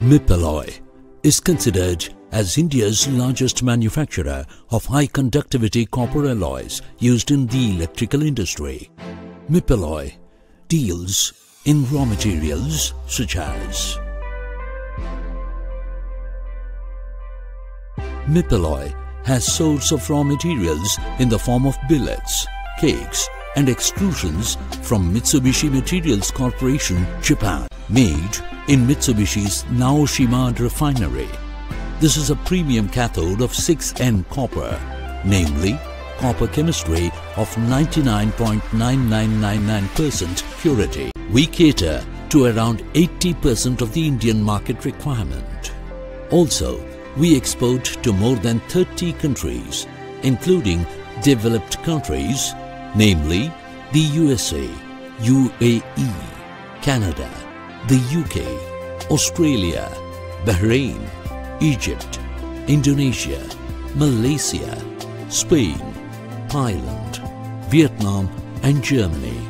Mipalloy is considered as India's largest manufacturer of high-conductivity copper alloys used in the electrical industry. Mipalloy deals in raw materials such as Mipalloy has source of raw materials in the form of billets, cakes and extrusions from Mitsubishi Materials Corporation, Japan, made in Mitsubishi's Naoshima refinery. This is a premium cathode of 6N copper, namely copper chemistry of 99.9999% purity. We cater to around 80% of the Indian market requirement. Also, we export to more than 30 countries, including developed countries, namely the USA, UAE, Canada, the UK, Australia, Bahrain, Egypt, Indonesia, Malaysia, Spain, Thailand, Vietnam and Germany.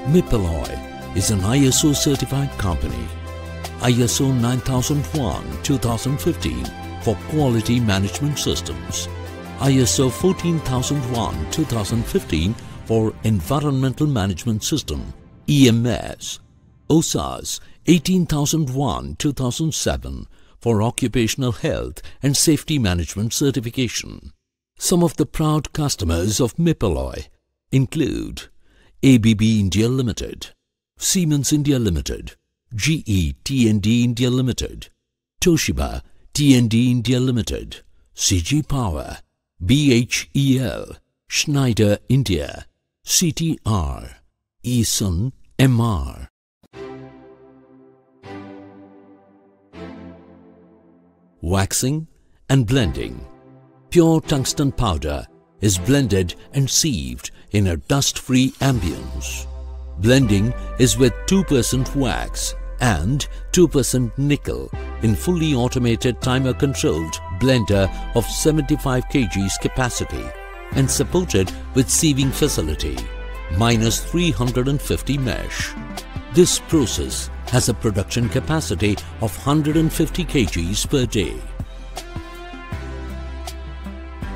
Mipalloy is an ISO certified company. ISO 9001-2015 for quality management systems. ISO 14001-2015 for environmental management system, EMS. OSAS 18001-2007 for occupational health and safety management certification. Some of the proud customers of Mipalloy include ABB India Limited, Siemens India Limited, GE T&D India Limited, Toshiba T&D India Limited, CG Power, BHEL, Schneider India, CTR, Eason MR. Waxing and blending. Pure tungsten powder is blended and sieved in a dust-free ambience. Blending is with 2% wax and 2% nickel in fully automated timer-controlled blender of 75 kgs capacity and supported with sieving facility, minus 350 mesh. This process has a production capacity of 150 kgs per day.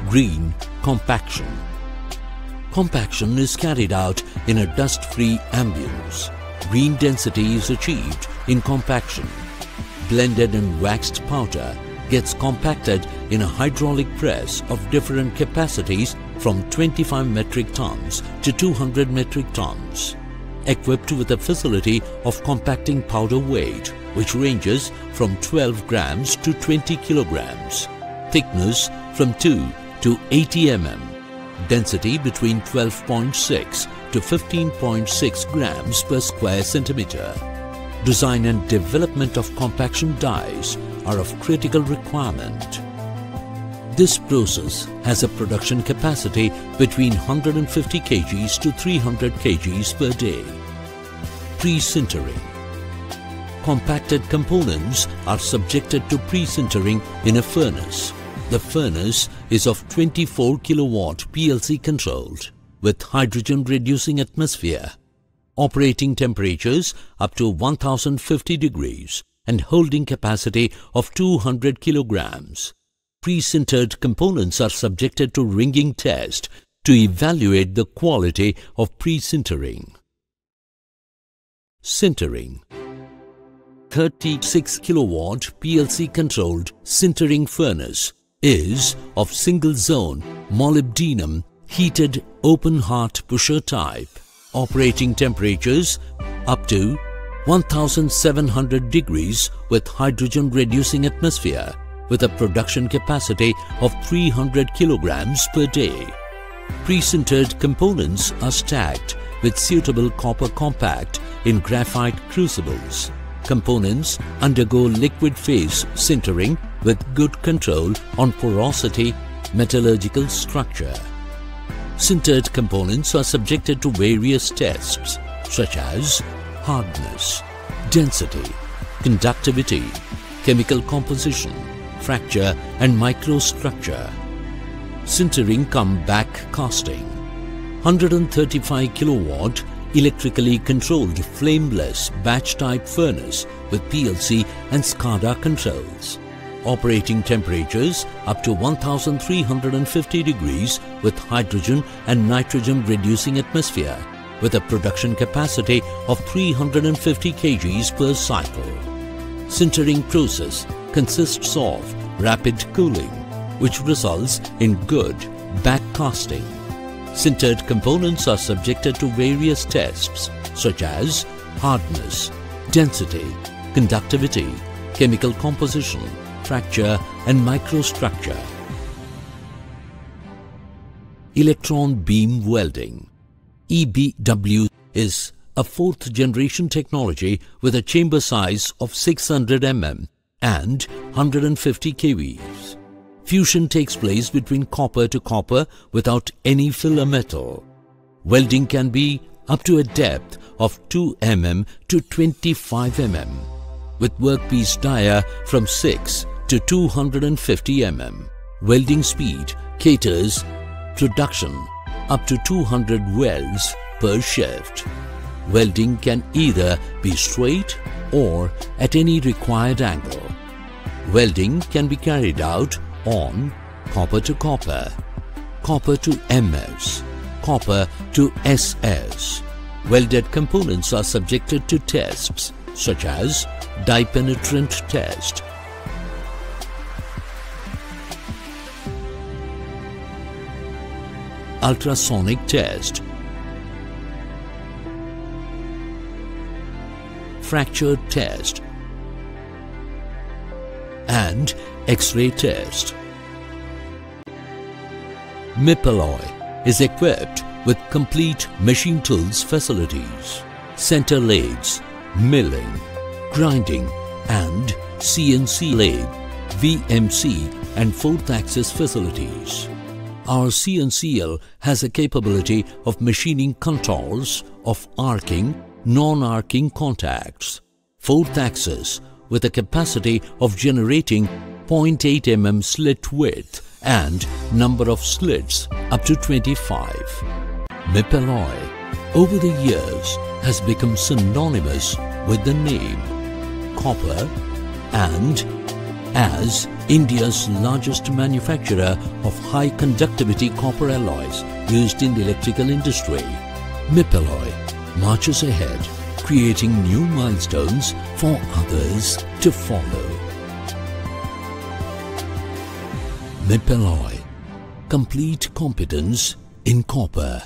Green compaction. Compaction is carried out in a dust-free ambience. Green density is achieved in compaction. Blended and waxed powder gets compacted in a hydraulic press of different capacities from 25 metric tons to 200 metric tons. Equipped with a facility of compacting powder weight, which ranges from 12 grams to 20 kilograms. Thickness from 2 to 80 mm. Density between 12.6 to 15.6 grams per square centimeter. Design and development of compaction dies are of critical requirement. This process has a production capacity between 150 kgs to 300 kgs per day. Pre-sintering. Compacted components are subjected to pre-sintering in a furnace. The furnace is of 24 kilowatt PLC controlled with hydrogen reducing atmosphere. Operating temperatures up to 1050 degrees and holding capacity of 200 kilograms. Pre-sintered components are subjected to ringing test to evaluate the quality of pre-sintering. Sintering. 36 kilowatt PLC controlled sintering furnace is of single zone molybdenum heated open heart pusher type. Operating temperatures up to 1700 degrees with hydrogen reducing atmosphere with a production capacity of 300 kilograms per day. Pre-sintered components are stacked with suitable copper compact in graphite crucibles. Components undergo liquid phase sintering with good control on porosity, metallurgical structure. Sintered components are subjected to various tests such as hardness, density, conductivity, chemical composition, fracture and microstructure. Sintering cum back casting. 135 kilowatt electrically controlled flameless batch-type furnace with PLC and SCADA controls. Operating temperatures up to 1350 degrees with hydrogen and nitrogen reducing atmosphere, with a production capacity of 350 kgs per cycle. Sintering process consists of rapid cooling, which results in good back casting. Sintered components are subjected to various tests such as hardness, density, conductivity, chemical composition, fracture and microstructure. Electron beam welding (EBW) is a fourth generation technology with a chamber size of 600 mm and 150 kV. Fusion takes place between copper to copper without any filler metal. Welding can be up to a depth of 2 mm to 25 mm, with workpiece dia from 6 to 250 mm. Welding speed caters production up to 200 welds per shift. Welding can either be straight or at any required angle. Welding can be carried out on copper to copper, copper to MS, copper to SS. Welded components are subjected to tests such as die penetrant test, ultrasonic test, fracture test, and X-ray test. Mipalloy is equipped with complete machine tools facilities, center lathes, milling, grinding and CNC lathe, VMC and 4th axis facilities. Our CNCL has a capability of machining contours of arcing, non-arcing contacts. 4th axis with a capacity of generating 0.8 mm slit width and number of slits up to 25. Mipalloy over the years has become synonymous with the name copper and as India's largest manufacturer of high conductivity copper alloys used in the electrical industry. Mipalloy marches ahead, creating new milestones for others to follow. Mipalloy, complete competence in copper.